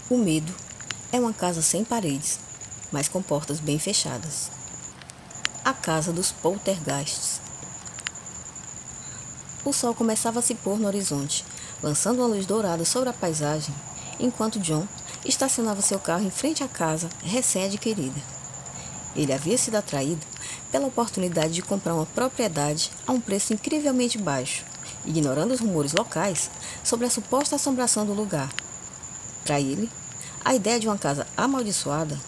O medo é uma casa sem paredes, mas com portas bem fechadas. A casa dos poltergeists. O sol começava a se pôr no horizonte, lançando uma luz dourada sobre a paisagem, enquanto John estacionava seu carro em frente à casa recém-adquirida. Ele havia sido atraído pela oportunidade de comprar uma propriedade a um preço incrivelmente baixo, ignorando os rumores locais sobre a suposta assombração do lugar. Para ele, a ideia de uma casa amaldiçoada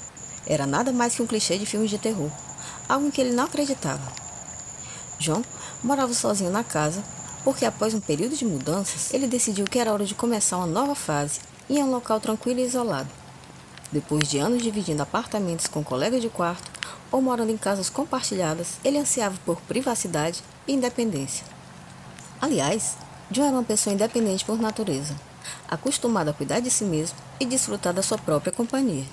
era nada mais que um clichê de filmes de terror, algo em que ele não acreditava. John morava sozinho na casa porque, após um período de mudanças, ele decidiu que era hora de começar uma nova fase em um local tranquilo e isolado. Depois de anos dividindo apartamentos com colegas de quarto ou morando em casas compartilhadas, ele ansiava por privacidade e independência. Aliás, John era uma pessoa independente por natureza, acostumado a cuidar de si mesmo e desfrutar da sua própria companhia.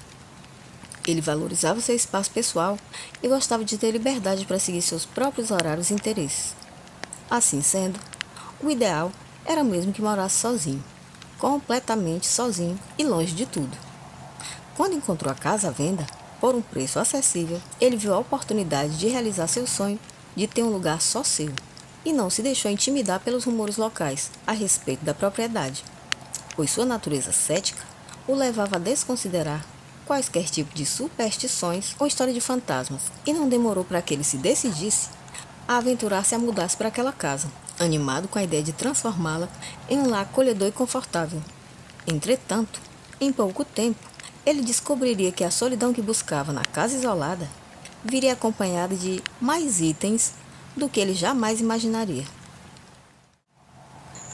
Ele valorizava seu espaço pessoal e gostava de ter liberdade para seguir seus próprios horários e interesses. Assim sendo, o ideal era mesmo que morasse sozinho, completamente sozinho e longe de tudo. Quando encontrou a casa à venda, por um preço acessível, ele viu a oportunidade de realizar seu sonho de ter um lugar só seu, e não se deixou intimidar pelos rumores locais a respeito da propriedade, pois sua natureza cética o levava a desconsiderar quaisquer tipos de superstições ou história de fantasmas, e não demorou para que ele se decidisse a aventurar-se a mudar-se para aquela casa, animado com a ideia de transformá-la em um lar acolhedor e confortável. Entretanto, em pouco tempo, ele descobriria que a solidão que buscava na casa isolada viria acompanhada de mais itens do que ele jamais imaginaria.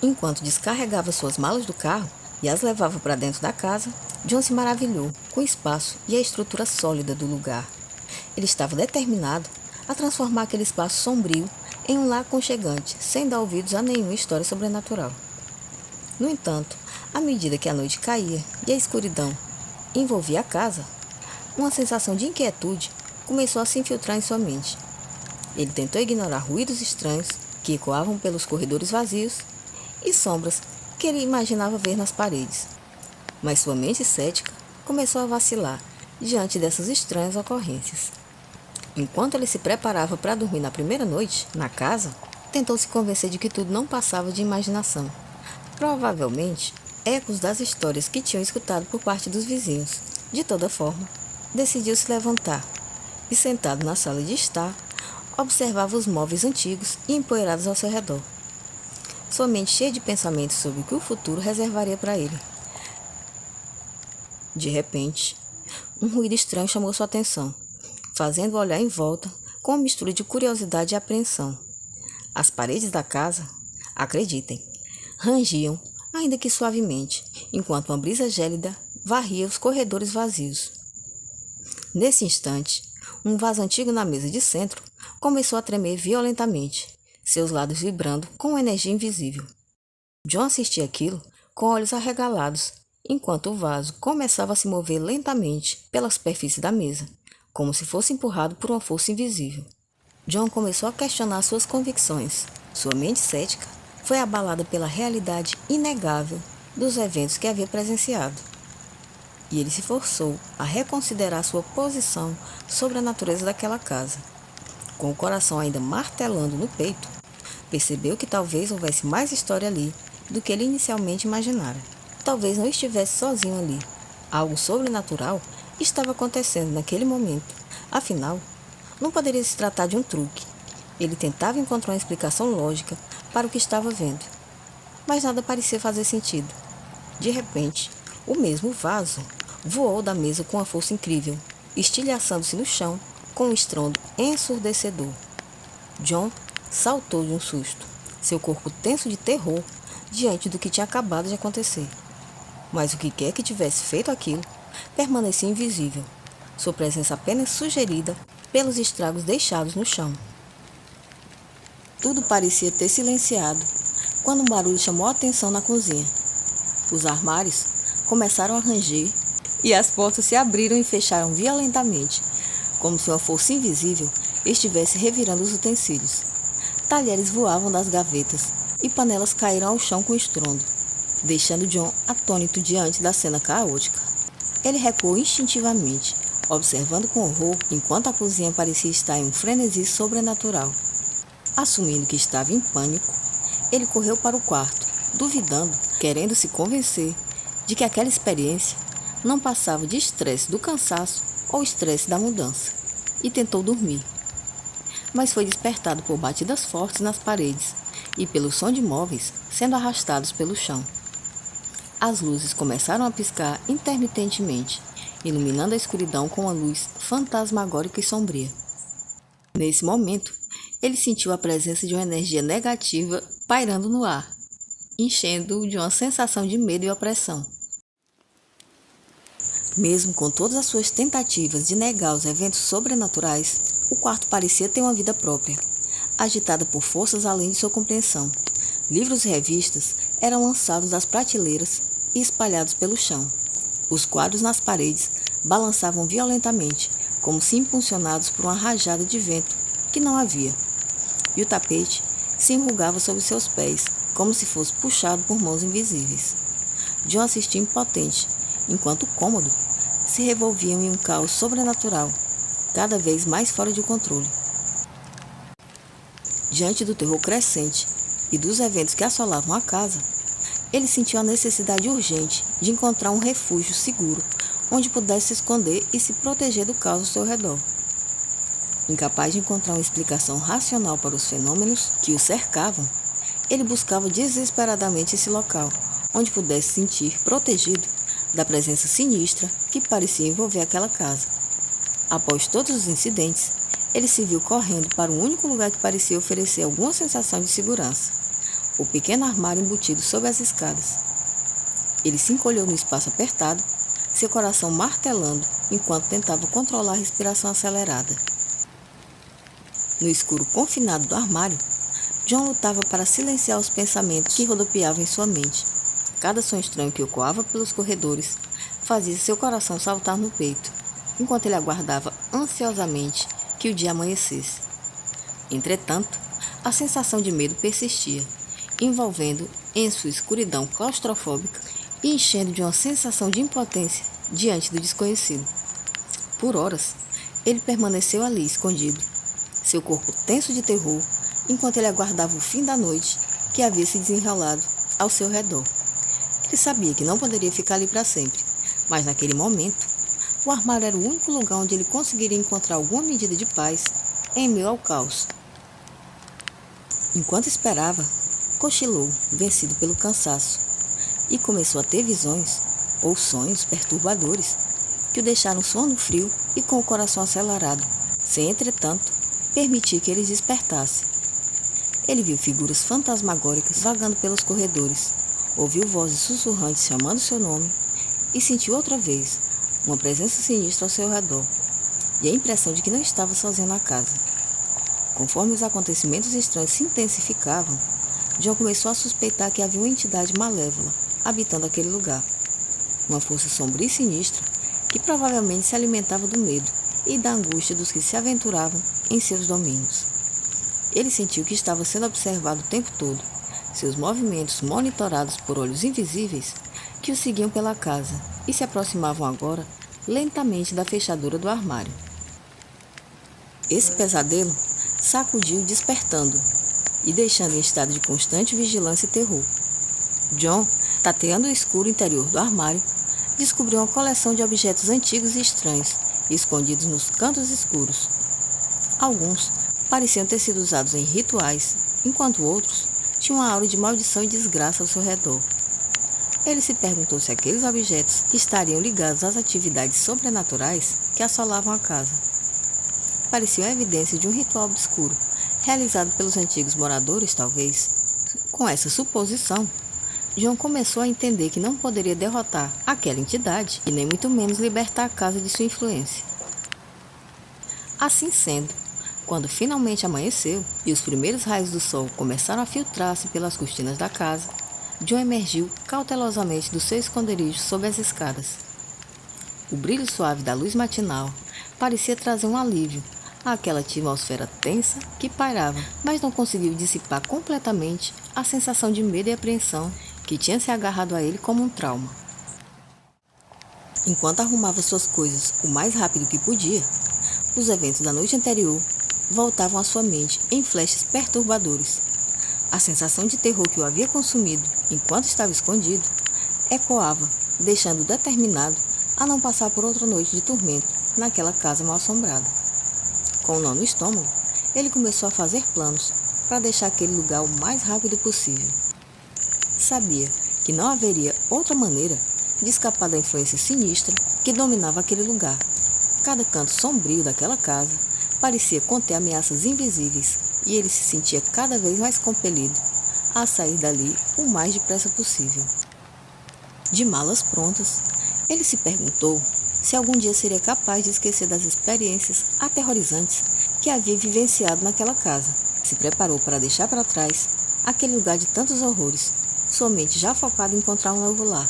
Enquanto descarregava suas malas do carro e as levava para dentro da casa, John se maravilhou com o espaço e a estrutura sólida do lugar. Ele estava determinado a transformar aquele espaço sombrio em um lar aconchegante, sem dar ouvidos a nenhuma história sobrenatural. No entanto, à medida que a noite caía e a escuridão envolvia a casa, uma sensação de inquietude começou a se infiltrar em sua mente. Ele tentou ignorar ruídos estranhos que ecoavam pelos corredores vazios e sombras que ele imaginava ver nas paredes. Mas sua mente cética começou a vacilar diante dessas estranhas ocorrências. Enquanto ele se preparava para dormir na primeira noite, na casa, tentou se convencer de que tudo não passava de imaginação. Provavelmente, ecos das histórias que tinham escutado por parte dos vizinhos. De toda forma, decidiu se levantar e, sentado na sala de estar, observava os móveis antigos e empoeirados ao seu redor. Sua mente cheia de pensamentos sobre o que o futuro reservaria para ele. De repente, um ruído estranho chamou sua atenção, fazendo-o olhar em volta com uma mistura de curiosidade e apreensão. As paredes da casa, acreditem, rangiam, ainda que suavemente, enquanto uma brisa gélida varria os corredores vazios. Nesse instante, um vaso antigo na mesa de centro começou a tremer violentamente, seus lados vibrando com uma energia invisível. John assistia aquilo com olhos arregalados, enquanto o vaso começava a se mover lentamente pela superfície da mesa, como se fosse empurrado por uma força invisível. John começou a questionar suas convicções. Sua mente cética foi abalada pela realidade inegável dos eventos que havia presenciado. E ele se forçou a reconsiderar sua posição sobre a natureza daquela casa. Com o coração ainda martelando no peito, percebeu que talvez houvesse mais história ali do que ele inicialmente imaginara. Talvez não estivesse sozinho ali. Algo sobrenatural estava acontecendo naquele momento. Afinal, não poderia se tratar de um truque. Ele tentava encontrar uma explicação lógica para o que estava vendo, mas nada parecia fazer sentido. De repente, o mesmo vaso voou da mesa com uma força incrível, estilhaçando-se no chão com um estrondo ensurdecedor. John saltou de um susto, seu corpo tenso de terror diante do que tinha acabado de acontecer. Mas o que quer que tivesse feito aquilo permanecia invisível, sua presença apenas sugerida pelos estragos deixados no chão. Tudo parecia ter silenciado quando um barulho chamou a atenção na cozinha. Os armários começaram a ranger e as portas se abriram e fecharam violentamente, como se uma força invisível estivesse revirando os utensílios. Talheres voavam das gavetas e panelas caíram ao chão com estrondo, deixando John atônito diante da cena caótica. Ele recuou instintivamente, observando com horror enquanto a cozinha parecia estar em um frenesi sobrenatural. Assumindo que estava em pânico, ele correu para o quarto, duvidando, querendo se convencer de que aquela experiência não passava de estresse do cansaço ou estresse da mudança, e tentou dormir. Mas foi despertado por batidas fortes nas paredes e pelo som de móveis sendo arrastados pelo chão. As luzes começaram a piscar intermitentemente, iluminando a escuridão com uma luz fantasmagórica e sombria. Nesse momento, ele sentiu a presença de uma energia negativa pairando no ar, enchendo-o de uma sensação de medo e opressão. Mesmo com todas as suas tentativas de negar os eventos sobrenaturais, o quarto parecia ter uma vida própria, agitada por forças além de sua compreensão. Livros e revistas eram lançados das prateleiras e espalhados pelo chão. Os quadros nas paredes balançavam violentamente, como se impulsionados por uma rajada de vento que não havia. E o tapete se enrugava sob seus pés, como se fosse puxado por mãos invisíveis. John assistia impotente, enquanto o cômodo se revolvia em um caos sobrenatural, cada vez mais fora de controle. Diante do terror crescente e dos eventos que assolavam a casa, ele sentiu a necessidade urgente de encontrar um refúgio seguro onde pudesse se esconder e se proteger do caos ao seu redor. Incapaz de encontrar uma explicação racional para os fenômenos que o cercavam, ele buscava desesperadamente esse local onde pudesse se sentir protegido da presença sinistra que parecia envolver aquela casa. Após todos os incidentes, ele se viu correndo para o único lugar que parecia oferecer alguma sensação de segurança: o pequeno armário embutido sob as escadas. Ele se encolheu no espaço apertado, seu coração martelando enquanto tentava controlar a respiração acelerada. No escuro confinado do armário, John lutava para silenciar os pensamentos que rodopiavam em sua mente. Cada som estranho que ecoava pelos corredores fazia seu coração saltar no peito, enquanto ele aguardava ansiosamente que o dia amanhecesse. Entretanto, a sensação de medo persistia, envolvendo em sua escuridão claustrofóbica e enchendo de uma sensação de impotência diante do desconhecido. Por horas, ele permaneceu ali escondido, seu corpo tenso de terror, enquanto ele aguardava o fim da noite que havia se desenrolado ao seu redor. Ele sabia que não poderia ficar ali para sempre, mas naquele momento, o armário era o único lugar onde ele conseguiria encontrar alguma medida de paz em meio ao caos. Enquanto esperava, cochilou, vencido pelo cansaço, e começou a ter visões ou sonhos perturbadores que o deixaram sono frio e com o coração acelerado, sem, entretanto, permitir que ele despertasse. Ele viu figuras fantasmagóricas vagando pelos corredores, ouviu vozes sussurrantes chamando seu nome e sentiu outra vez uma presença sinistra ao seu redor e a impressão de que não estava sozinho na casa. Conforme os acontecimentos estranhos se intensificavam, John começou a suspeitar que havia uma entidade malévola habitando aquele lugar, uma força sombria e sinistra que provavelmente se alimentava do medo e da angústia dos que se aventuravam em seus domínios. Ele sentiu que estava sendo observado o tempo todo, seus movimentos monitorados por olhos invisíveis que o seguiam pela casa e se aproximavam agora lentamente da fechadura do armário. Esse pesadelo sacudiu despertando e deixando em estado de constante vigilância e terror. John, tateando o escuro interior do armário, descobriu uma coleção de objetos antigos e estranhos, escondidos nos cantos escuros. Alguns pareciam ter sido usados em rituais, enquanto outros tinham uma aura de maldição e desgraça ao seu redor. Ele se perguntou se aqueles objetos estariam ligados às atividades sobrenaturais que assolavam a casa. Parecia uma evidência de um ritual obscuro, realizado pelos antigos moradores, talvez. Com essa suposição, John começou a entender que não poderia derrotar aquela entidade e nem muito menos libertar a casa de sua influência. Assim sendo, quando finalmente amanheceu e os primeiros raios do sol começaram a filtrar-se pelas cortinas da casa, John emergiu cautelosamente do seu esconderijo sob as escadas. O brilho suave da luz matinal parecia trazer um alívio àquela atmosfera tensa que pairava, mas não conseguiu dissipar completamente a sensação de medo e apreensão que tinha se agarrado a ele como um trauma. Enquanto arrumava suas coisas o mais rápido que podia, os eventos da noite anterior voltavam à sua mente em flashes perturbadores. A sensação de terror que o havia consumido enquanto estava escondido ecoava, deixando-o determinado a não passar por outra noite de tormento naquela casa mal-assombrada. Com um nó no estômago, ele começou a fazer planos para deixar aquele lugar o mais rápido possível. Sabia que não haveria outra maneira de escapar da influência sinistra que dominava aquele lugar. Cada canto sombrio daquela casa parecia conter ameaças invisíveis e ele se sentia cada vez mais compelido a sair dali o mais depressa possível. De malas prontas, ele se perguntou se algum dia seria capaz de esquecer das experiências aterrorizantes que havia vivenciado naquela casa. Se preparou para deixar para trás aquele lugar de tantos horrores, somente já focado em encontrar um novo lar.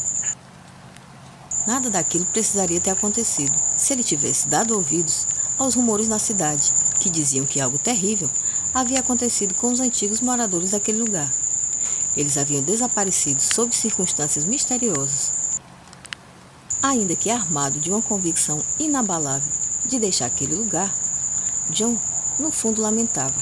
Nada daquilo precisaria ter acontecido se ele tivesse dado ouvidos aos rumores na cidade, que diziam que algo terrível havia acontecido com os antigos moradores daquele lugar. Eles haviam desaparecido sob circunstâncias misteriosas. Ainda que armado de uma convicção inabalável de deixar aquele lugar, John, no fundo, lamentava.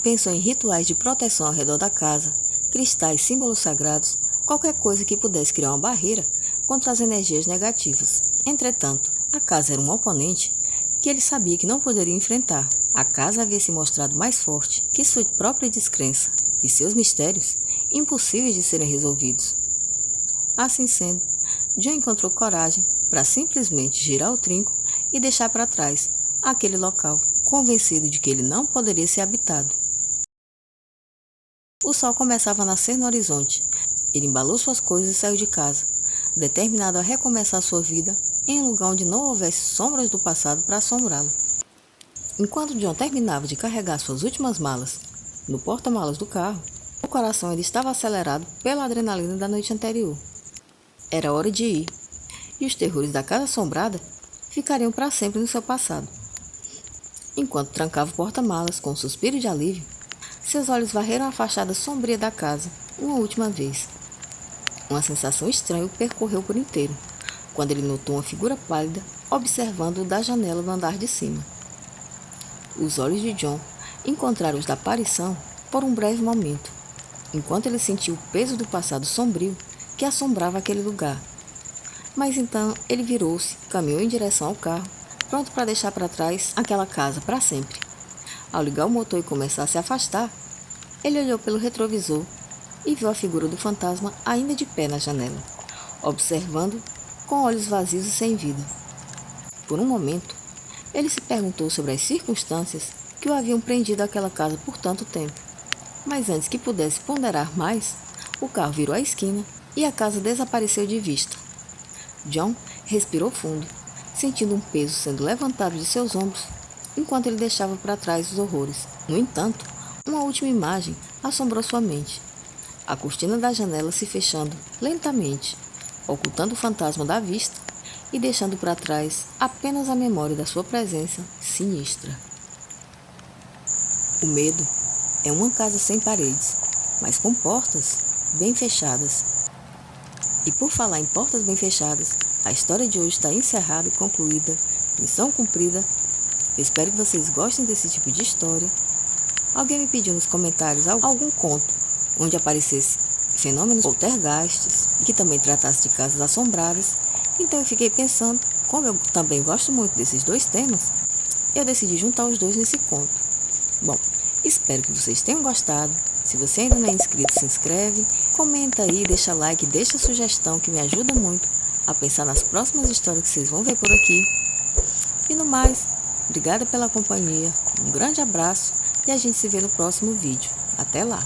Pensou em rituais de proteção ao redor da casa, cristais, símbolos sagrados, qualquer coisa que pudesse criar uma barreira contra as energias negativas. Entretanto, a casa era um oponente que ele sabia que não poderia enfrentar. A casa havia se mostrado mais forte que sua própria descrença e seus mistérios impossíveis de serem resolvidos. Assim sendo, John encontrou coragem para simplesmente girar o trinco e deixar para trás aquele local, convencido de que ele não poderia ser habitado. O sol começava a nascer no horizonte. Ele embalou suas coisas e saiu de casa, determinado a recomeçar sua vida em um lugar onde não houvesse sombras do passado para assombrá-lo. Enquanto John terminava de carregar suas últimas malas no porta-malas do carro, o coração ainda estava acelerado pela adrenalina da noite anterior. Era hora de ir, e os terrores da casa assombrada ficariam para sempre no seu passado. Enquanto trancava o porta-malas com um suspiro de alívio, seus olhos varreram a fachada sombria da casa uma última vez. Uma sensação estranha o percorreu por inteiro, quando ele notou uma figura pálida observando-o da janela do andar de cima. Os olhos de John encontraram os da aparição por um breve momento, enquanto ele sentiu o peso do passado sombrio que assombrava aquele lugar. Mas então ele virou-se, caminhou em direção ao carro, pronto para deixar para trás aquela casa para sempre. Ao ligar o motor e começar a se afastar, ele olhou pelo retrovisor e viu a figura do fantasma ainda de pé na janela, observando com olhos vazios e sem vida. Por um momento, ele se perguntou sobre as circunstâncias que o haviam prendido àquela casa por tanto tempo. Mas antes que pudesse ponderar mais, o carro virou à esquina e a casa desapareceu de vista. John respirou fundo, sentindo um peso sendo levantado de seus ombros, enquanto ele deixava para trás os horrores. No entanto, uma última imagem assombrou sua mente. A cortina da janela se fechando lentamente, ocultando o fantasma da vista e deixando para trás apenas a memória da sua presença sinistra. O medo é uma casa sem paredes, mas com portas bem fechadas. E por falar em portas bem fechadas, a história de hoje está encerrada e concluída. Missão cumprida. Eu espero que vocês gostem desse tipo de história. Alguém me pediu nos comentários algum conto onde aparecesse fenômenos poltergeists e que também tratasse de casas assombradas. Então eu fiquei pensando, como eu também gosto muito desses dois temas, eu decidi juntar os dois nesse conto. Bom, espero que vocês tenham gostado. Se você ainda não é inscrito, se inscreve, comenta aí, deixa like, deixa sugestão que me ajuda muito a pensar nas próximas histórias que vocês vão ver por aqui. E no mais, obrigada pela companhia, um grande abraço e a gente se vê no próximo vídeo. Até lá!